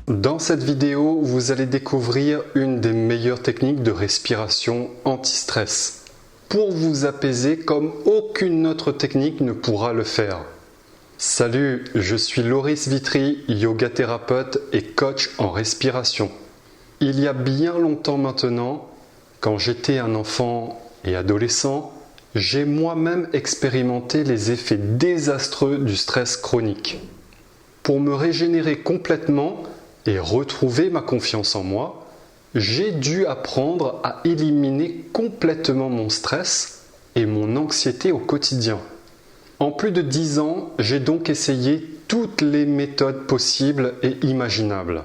Dans cette vidéo, vous allez découvrir une des meilleures techniques de respiration anti-stress pour vous apaiser comme aucune autre technique ne pourra le faire. Salut, je suis Loris Vitry, yoga thérapeute et coach en respiration. Il y a bien longtemps maintenant, quand j'étais un enfant et adolescent, j'ai moi-même expérimenté les effets désastreux du stress chronique. Pour me régénérer complètement et retrouver ma confiance en moi, j'ai dû apprendre à éliminer complètement mon stress et mon anxiété au quotidien. En plus de 10 ans, j'ai donc essayé toutes les méthodes possibles et imaginables.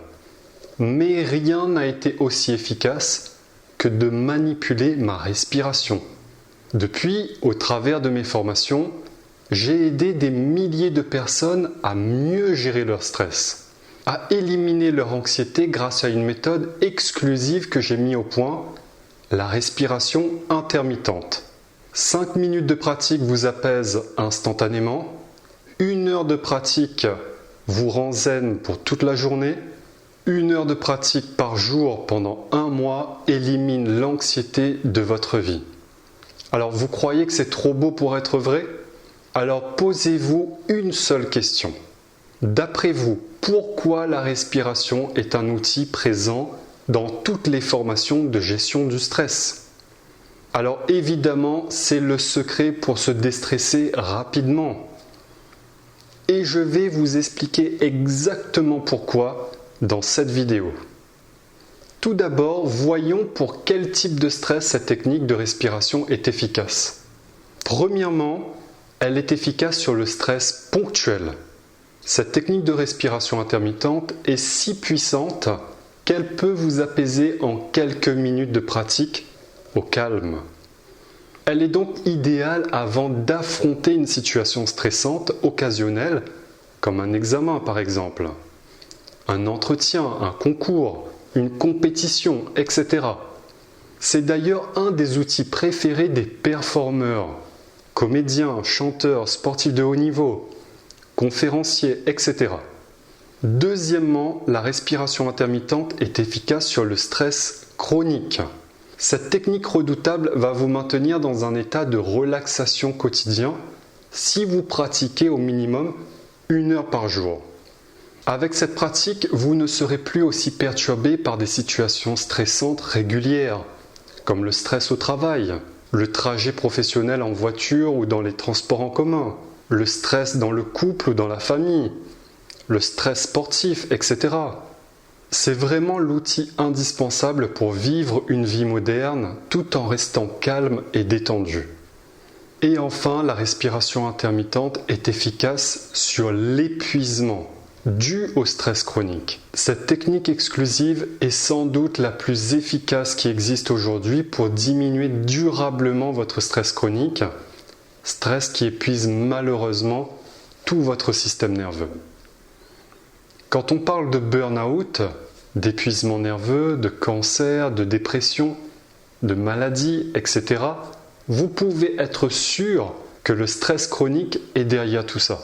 Mais rien n'a été aussi efficace que de manipuler ma respiration. Depuis, au travers de mes formations, j'ai aidé des milliers de personnes à mieux gérer leur stress, à éliminer leur anxiété grâce à une méthode exclusive que j'ai mise au point, la respiration intermittente. 5 minutes de pratique vous apaise instantanément, 1 heure de pratique vous rend zen pour toute la journée, 1 heure de pratique par jour pendant 1 mois élimine l'anxiété de votre vie. Alors vous croyez que c'est trop beau pour être vrai? Alors posez-vous une seule question. D'après vous, pourquoi la respiration est un outil présent dans toutes les formations de gestion du stress? Alors évidemment, c'est le secret pour se déstresser rapidement. Et je vais vous expliquer exactement pourquoi dans cette vidéo. Tout d'abord, voyons pour quel type de stress cette technique de respiration est efficace. Premièrement, elle est efficace sur le stress ponctuel. Cette technique de respiration intermittente est si puissante qu'elle peut vous apaiser en quelques minutes de pratique au calme. Elle est donc idéale avant d'affronter une situation stressante occasionnelle, comme un examen par exemple, un entretien, un concours, une compétition, etc. C'est d'ailleurs un des outils préférés des performeurs, comédiens, chanteurs, sportifs de haut niveau, conférenciers, etc. Deuxièmement, la respiration intermittente est efficace sur le stress chronique. Cette technique redoutable va vous maintenir dans un état de relaxation quotidien si vous pratiquez au minimum 1 heure par jour. Avec cette pratique, vous ne serez plus aussi perturbé par des situations stressantes régulières, comme le stress au travail, le trajet professionnel en voiture ou dans les transports en commun, le stress dans le couple ou dans la famille, le stress sportif, etc. C'est vraiment l'outil indispensable pour vivre une vie moderne tout en restant calme et détendu. Et enfin, la respiration intermittente est efficace sur l'épuisement dû au stress chronique. Cette technique exclusive est sans doute la plus efficace qui existe aujourd'hui pour diminuer durablement votre stress chronique, stress qui épuise malheureusement tout votre système nerveux. Quand on parle de burn-out, d'épuisement nerveux, de cancer, de dépression, de maladie, etc., vous pouvez être sûr que le stress chronique est derrière tout ça.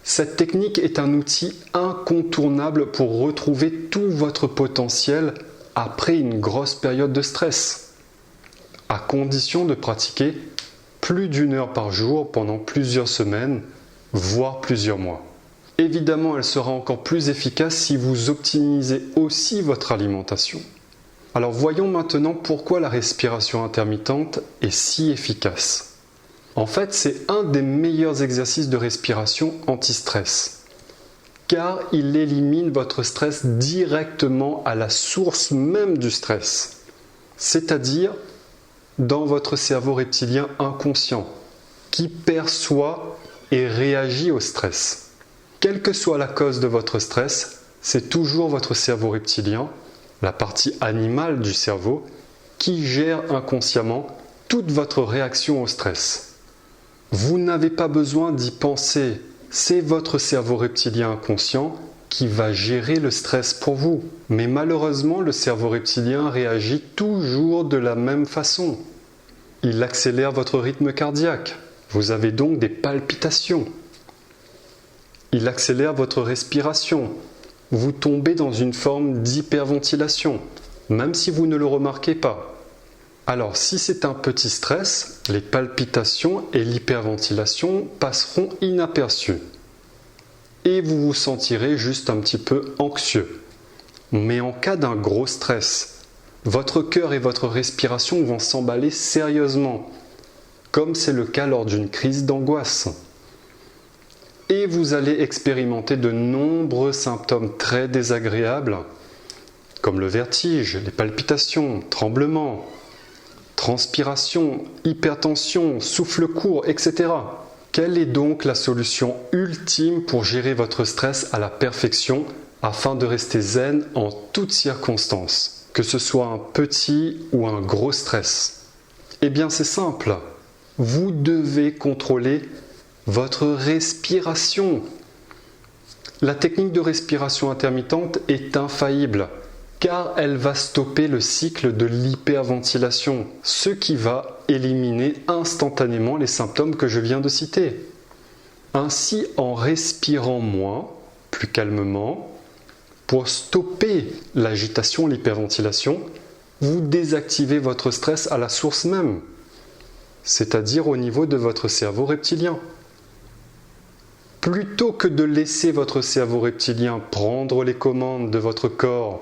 Cette technique est un outil incontournable pour retrouver tout votre potentiel après une grosse période de stress, à condition de pratiquer plus d'1 heure par jour pendant plusieurs semaines, voire plusieurs mois. Évidemment, elle sera encore plus efficace si vous optimisez aussi votre alimentation. Alors voyons maintenant pourquoi la respiration intermittente est si efficace. En fait, c'est un des meilleurs exercices de respiration anti-stress, car il élimine votre stress directement à la source même du stress, c'est-à-dire dans votre cerveau reptilien inconscient, qui perçoit et réagit au stress. Quelle que soit la cause de votre stress, c'est toujours votre cerveau reptilien, la partie animale du cerveau, qui gère inconsciemment toute votre réaction au stress. Vous n'avez pas besoin d'y penser, c'est votre cerveau reptilien inconscient qui va gérer le stress pour vous. Mais malheureusement, le cerveau reptilien réagit toujours de la même façon. Il accélère votre rythme cardiaque. Vous avez donc des palpitations. Il accélère votre respiration. vous tombez dans une forme d'hyperventilation, même si vous ne le remarquez pas. Alors si c'est un petit stress, les palpitations et l'hyperventilation passeront inaperçues. Et vous vous sentirez juste un petit peu anxieux. Mais en cas d'un gros stress, votre cœur et votre respiration vont s'emballer sérieusement, comme c'est le cas lors d'une crise d'angoisse. Et vous allez expérimenter de nombreux symptômes très désagréables, comme le vertige, les palpitations, tremblements, transpiration, hypertension, souffle court, etc. Quelle est donc la solution ultime pour gérer votre stress à la perfection afin de rester zen en toutes circonstances, que ce soit un petit ou un gros stress? Eh bien c'est simple, vous devez contrôler votre respiration. La technique de respiration intermittente est infaillible, car elle va stopper le cycle de l'hyperventilation, ce qui va éliminer instantanément les symptômes que je viens de citer. Ainsi, en respirant moins, plus calmement, pour stopper l'agitation, l'hyperventilation, vous désactivez votre stress à la source même, c'est-à-dire au niveau de votre cerveau reptilien. Plutôt que de laisser votre cerveau reptilien prendre les commandes de votre corps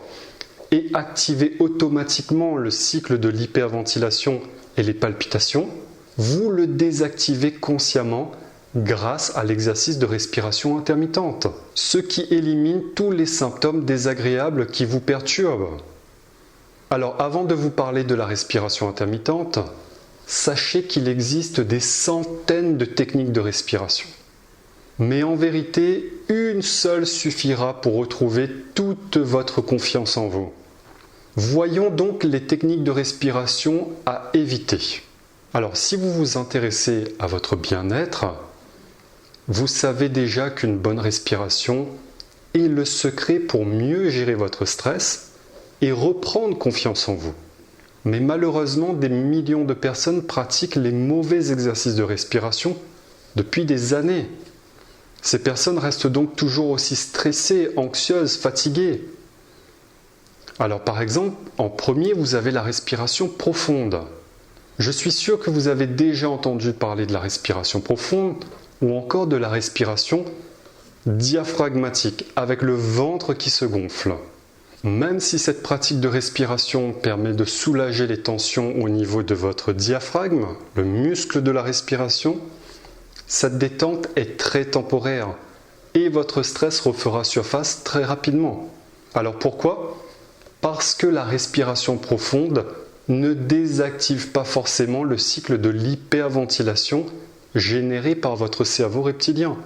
et activer automatiquement le cycle de l'hyperventilation et les palpitations, vous le désactivez consciemment grâce à l'exercice de respiration intermittente, ce qui élimine tous les symptômes désagréables qui vous perturbent. Alors avant de vous parler de la respiration intermittente, sachez qu'il existe des centaines de techniques de respiration. Mais en vérité, une seule suffira pour retrouver toute votre confiance en vous. Voyons donc les techniques de respiration à éviter. Alors, si vous vous intéressez à votre bien-être, vous savez déjà qu'une bonne respiration est le secret pour mieux gérer votre stress et reprendre confiance en vous. Mais malheureusement, des millions de personnes pratiquent les mauvais exercices de respiration depuis des années. Ces personnes restent donc toujours aussi stressées, anxieuses, fatiguées. Alors par exemple, en premier, vous avez la respiration profonde. Je suis sûr que vous avez déjà entendu parler de la respiration profonde ou encore de la respiration diaphragmatique avec le ventre qui se gonfle. Même si cette pratique de respiration permet de soulager les tensions au niveau de votre diaphragme, le muscle de la respiration, cette détente est très temporaire et votre stress refera surface très rapidement. Alors pourquoi ? Parce que la respiration profonde ne désactive pas forcément le cycle de l'hyperventilation généré par votre cerveau reptilien.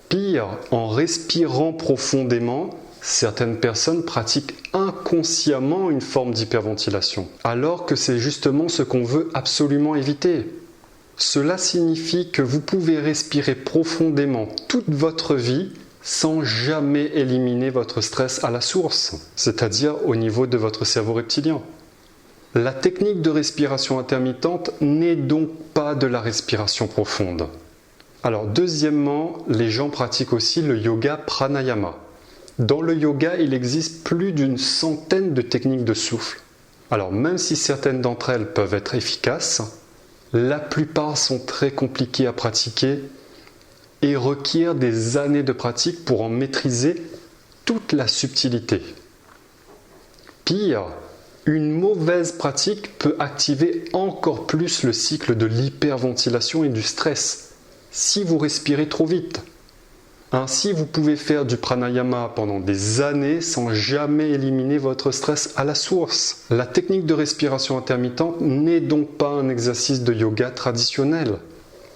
Pire, en respirant profondément, certaines personnes pratiquent inconsciemment une forme d'hyperventilation, alors que c'est justement ce qu'on veut absolument éviter. Cela signifie que vous pouvez respirer profondément toute votre vie sans jamais éliminer votre stress à la source, c'est-à-dire au niveau de votre cerveau reptilien. La technique de respiration intermittente n'est donc pas de la respiration profonde. Alors deuxièmement, les gens pratiquent aussi le yoga pranayama. Dans le yoga, il existe plus d'une centaine de techniques de souffle. Alors même si certaines d'entre elles peuvent être efficaces, la plupart sont très compliquées à pratiquer et requièrent des années de pratique pour en maîtriser toute la subtilité. Pire, une mauvaise pratique peut activer encore plus le cycle de l'hyperventilation et du stress si vous respirez trop vite. Ainsi, vous pouvez faire du pranayama pendant des années sans jamais éliminer votre stress à la source. La technique de respiration intermittente n'est donc pas un exercice de yoga traditionnel,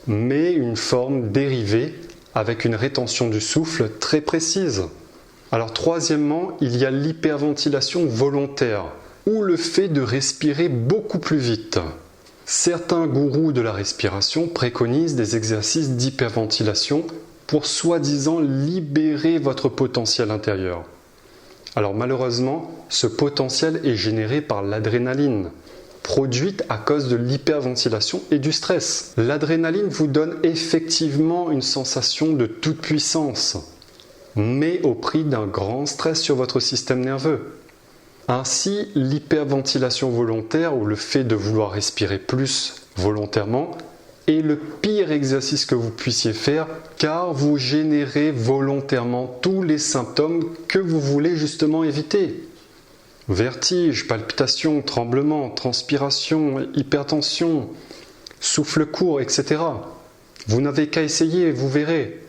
mais une forme dérivée avec une rétention du souffle très précise. Alors troisièmement, il y a l'hyperventilation volontaire, ou le fait de respirer beaucoup plus vite. Certains gourous de la respiration préconisent des exercices d'hyperventilation pour soi-disant libérer votre potentiel intérieur. Alors malheureusement, ce potentiel est généré par l'adrénaline, produite à cause de l'hyperventilation et du stress. L'adrénaline vous donne effectivement une sensation de toute puissance. mais au prix d'un grand stress sur votre système nerveux. Ainsi, l'hyperventilation volontaire ou le fait de vouloir respirer plus volontairement est le pire exercice que vous puissiez faire car vous générez volontairement tous les symptômes que vous voulez justement éviter. Vertige, palpitations, tremblements, transpiration, hypertension, souffle court, etc. Vous n'avez qu'à essayer, vous verrez.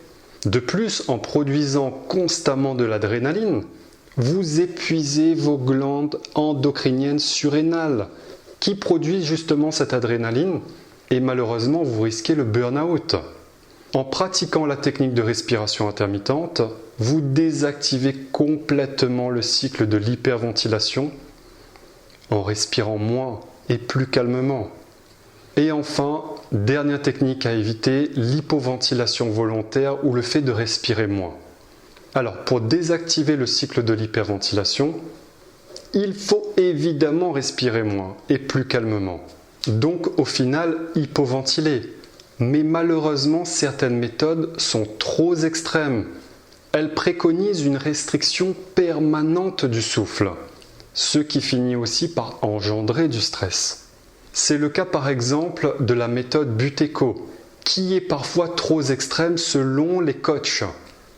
De plus, en produisant constamment de l'adrénaline, vous épuisez vos glandes endocriniennes surrénales qui produisent justement cette adrénaline et malheureusement vous risquez le burn-out. En pratiquant la technique de respiration intermittente, vous désactivez complètement le cycle de l'hyperventilation en respirant moins et plus calmement. Et enfin, dernière technique à éviter, l'hypoventilation volontaire ou le fait de respirer moins. Alors, pour désactiver le cycle de l'hyperventilation, il faut évidemment respirer moins et plus calmement. Donc, au final, hypoventiler. Mais malheureusement, certaines méthodes sont trop extrêmes. Elles préconisent une restriction permanente du souffle, ce qui finit aussi par engendrer du stress. C'est le cas par exemple de la méthode Buteyko, qui est parfois trop extrême selon les coachs,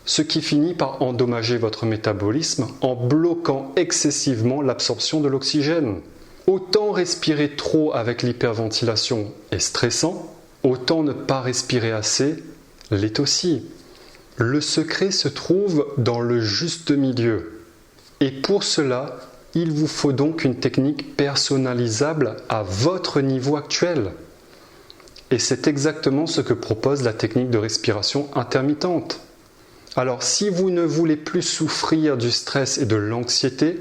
ce qui finit par endommager votre métabolisme en bloquant excessivement l'absorption de l'oxygène. Autant respirer trop avec l'hyperventilation est stressant, autant ne pas respirer assez l'est aussi. Le secret se trouve dans le juste milieu. Et pour cela, il vous faut donc une technique personnalisable à votre niveau actuel. Et c'est exactement ce que propose la technique de respiration intermittente. Alors, si vous ne voulez plus souffrir du stress et de l'anxiété,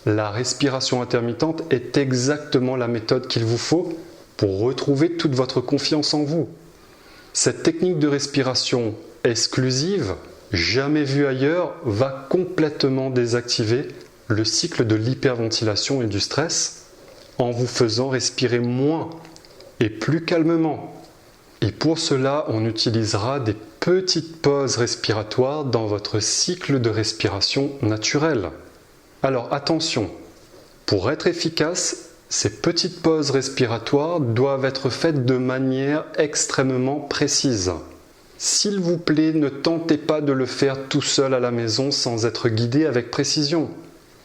la respiration intermittente est exactement la méthode qu'il vous faut pour retrouver toute votre confiance en vous. Cette technique de respiration exclusive, jamais vue ailleurs, va complètement désactiver le cycle de l'hyperventilation et du stress en vous faisant respirer moins et plus calmement. Et pour cela, on utilisera des petites pauses respiratoires dans votre cycle de respiration naturel. Alors attention, pour être efficace, ces petites pauses respiratoires doivent être faites de manière extrêmement précise. S'il vous plaît, ne tentez pas de le faire tout seul à la maison sans être guidé avec précision.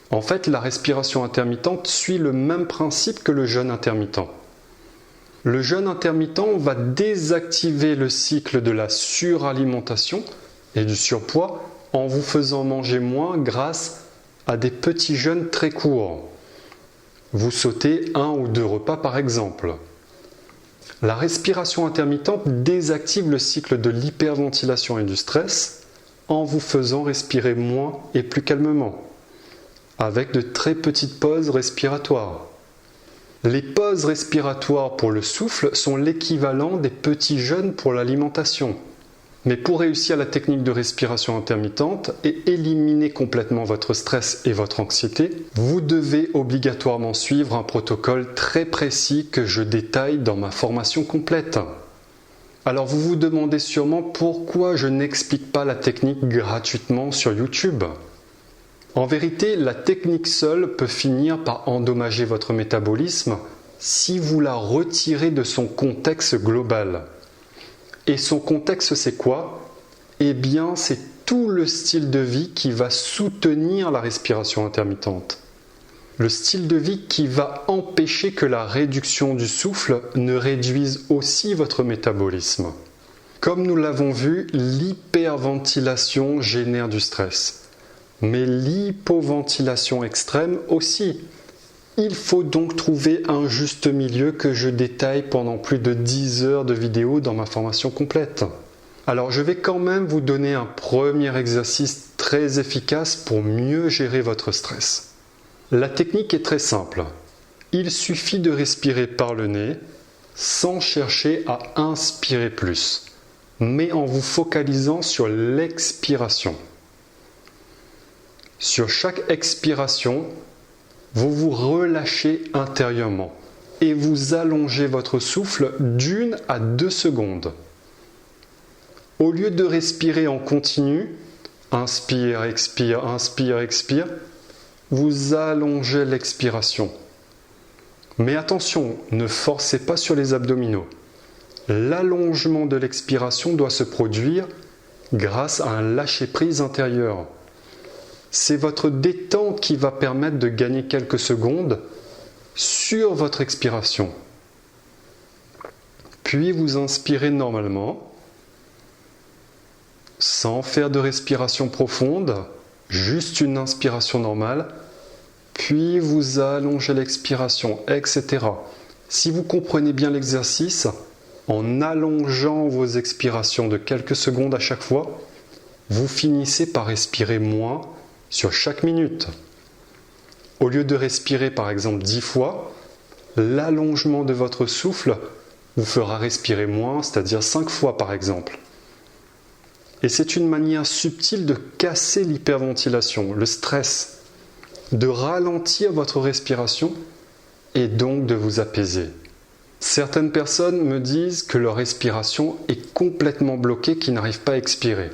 En fait, la respiration intermittente suit le même principe que le jeûne intermittent. Le jeûne intermittent va désactiver le cycle de la suralimentation et du surpoids en vous faisant manger moins grâce à des petits jeûnes très courts. Vous sautez 1 ou 2 repas par exemple. La respiration intermittente désactive le cycle de l'hyperventilation et du stress en vous faisant respirer moins et plus calmement, avec de très petites pauses respiratoires. Les pauses respiratoires pour le souffle sont l'équivalent des petits jeûnes pour l'alimentation. Mais pour réussir la technique de respiration intermittente et éliminer complètement votre stress et votre anxiété, vous devez obligatoirement suivre un protocole très précis que je détaille dans ma formation complète. Alors vous vous demandez sûrement pourquoi je n'explique pas la technique gratuitement sur YouTube. En vérité, la technique seule peut finir par endommager votre métabolisme si vous la retirez de son contexte global. Et son contexte, c'est quoi? Eh bien, c'est tout le style de vie qui va soutenir la respiration intermittente. Le style de vie qui va empêcher que la réduction du souffle ne réduise aussi votre métabolisme. Comme nous l'avons vu, l'hyperventilation génère du stress. Mais l'hypoventilation extrême aussi. Il faut donc trouver un juste milieu que je détaille pendant plus de 10 heures de vidéo dans ma formation complète. Alors je vais quand même vous donner un premier exercice très efficace pour mieux gérer votre stress. La technique est très simple. Il suffit de respirer par le nez sans chercher à inspirer plus, mais en vous focalisant sur l'expiration. Sur chaque expiration, vous vous relâchez intérieurement et vous allongez votre souffle d'1 à 2 secondes. Au lieu de respirer en continu, inspire, expire, inspire, expire, vous allongez l'expiration. Mais attention, ne forcez pas sur les abdominaux. L'allongement de l'expiration doit se produire grâce à un lâcher-prise intérieur. C'est votre détente qui va permettre de gagner quelques secondes sur votre expiration. Puis vous inspirez normalement, sans faire de respiration profonde, juste une inspiration normale, puis vous allongez l'expiration, etc. Si vous comprenez bien l'exercice, en allongeant vos expirations de quelques secondes à chaque fois, vous finissez par respirer moins sur chaque minute. Au lieu de respirer par exemple 10 fois, l'allongement de votre souffle vous fera respirer moins, c'est-à-dire 5 fois par exemple. Et c'est une manière subtile de casser l'hyperventilation, le stress, de ralentir votre respiration et donc de vous apaiser. Certaines personnes me disent que leur respiration est complètement bloquée, qu'ils n'arrivent pas à expirer.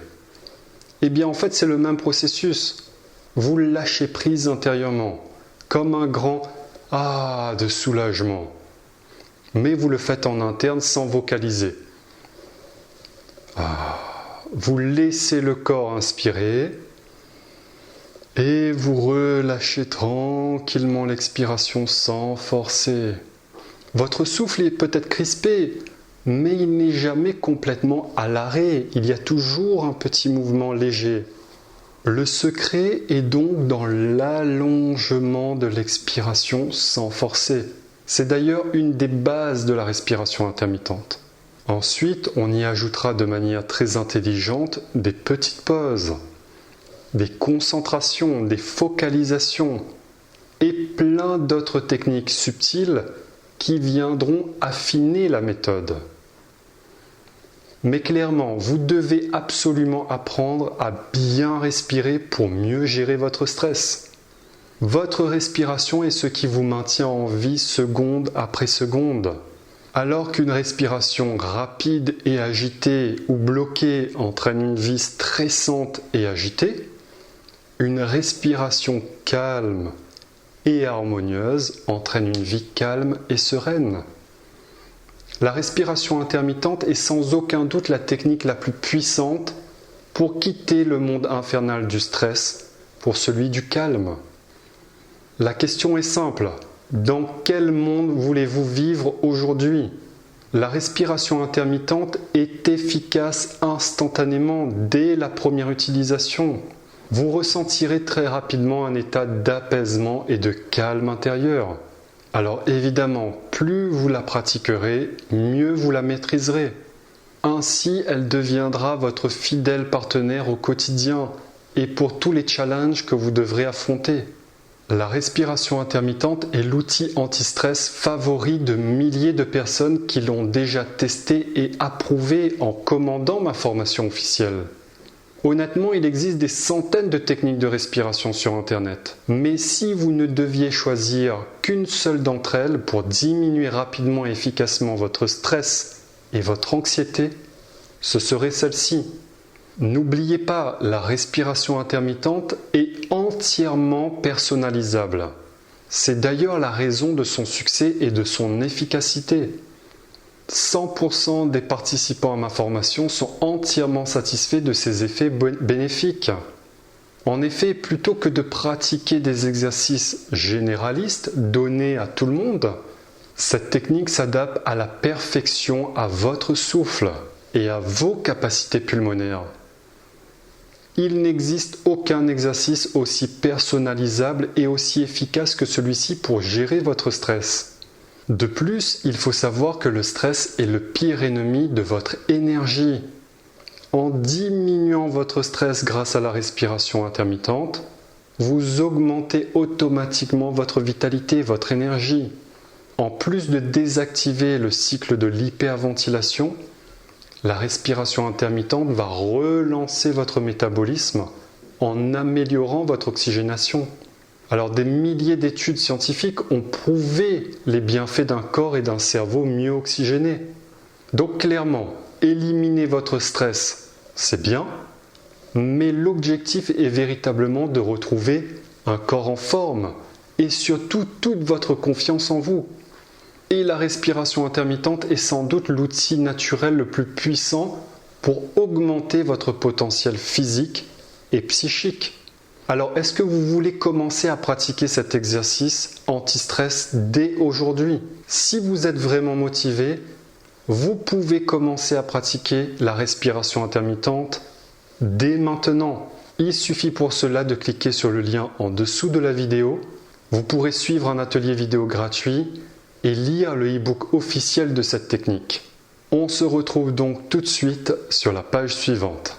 Eh bien en fait c'est le même processus. Vous lâchez prise intérieurement, comme un grand « ah » de soulagement. Mais vous le faites en interne sans vocaliser. Vous laissez le corps inspirer et vous relâchez tranquillement l'expiration sans forcer. Votre souffle est peut-être crispé, mais il n'est jamais complètement à l'arrêt. Il y a toujours un petit mouvement léger. Le secret est donc dans l'allongement de l'expiration sans forcer. C'est d'ailleurs une des bases de la respiration intermittente. Ensuite, on y ajoutera de manière très intelligente des petites pauses, des concentrations, des focalisations et plein d'autres techniques subtiles qui viendront affiner la méthode. Mais clairement, vous devez absolument apprendre à bien respirer pour mieux gérer votre stress. Votre respiration est ce qui vous maintient en vie seconde après seconde. Alors qu'une respiration rapide et agitée ou bloquée entraîne une vie stressante et agitée, une respiration calme et harmonieuse entraîne une vie calme et sereine. La respiration intermittente est sans aucun doute la technique la plus puissante pour quitter le monde infernal du stress pour celui du calme. La question est simple. Dans quel monde voulez-vous vivre aujourd'hui ? La respiration intermittente est efficace instantanément dès la première utilisation. Vous ressentirez très rapidement un état d'apaisement et de calme intérieur. Alors évidemment, plus vous la pratiquerez, mieux vous la maîtriserez. Ainsi, elle deviendra votre fidèle partenaire au quotidien et pour tous les challenges que vous devrez affronter. La respiration intermittente est l'outil anti-stress favori de milliers de personnes qui l'ont déjà testé et approuvé en commandant ma formation officielle. Honnêtement, il existe des centaines de techniques de respiration sur Internet. Mais si vous ne deviez choisir qu'une seule d'entre elles pour diminuer rapidement et efficacement votre stress et votre anxiété, ce serait celle-ci. N'oubliez pas, la respiration intermittente est entièrement personnalisable. C'est d'ailleurs la raison de son succès et de son efficacité. 100% des participants à ma formation sont entièrement satisfaits de ses effets bénéfiques. En effet, plutôt que de pratiquer des exercices généralistes donnés à tout le monde, cette technique s'adapte à la perfection à votre souffle et à vos capacités pulmonaires. Il n'existe aucun exercice aussi personnalisable et aussi efficace que celui-ci pour gérer votre stress. De plus, il faut savoir que le stress est le pire ennemi de votre énergie. En diminuant votre stress grâce à la respiration intermittente, vous augmentez automatiquement votre vitalité, votre énergie. En plus de désactiver le cycle de l'hyperventilation, la respiration intermittente va relancer votre métabolisme en améliorant votre oxygénation. Alors des milliers d'études scientifiques ont prouvé les bienfaits d'un corps et d'un cerveau mieux oxygénés. Donc clairement, éliminer votre stress, c'est bien, Mais l'objectif est véritablement de retrouver un corps en forme et surtout toute votre confiance en vous. Et la respiration intermittente est sans doute l'outil naturel le plus puissant pour augmenter votre potentiel physique et psychique. Alors, est-ce que vous voulez commencer à pratiquer cet exercice anti-stress dès aujourd'hui? Si vous êtes vraiment motivé, vous pouvez commencer à pratiquer la respiration intermittente dès maintenant. Il suffit pour cela de cliquer sur le lien en dessous de la vidéo. Vous pourrez suivre un atelier vidéo gratuit et lire le e-book officiel de cette technique. On se retrouve donc tout de suite sur la page suivante.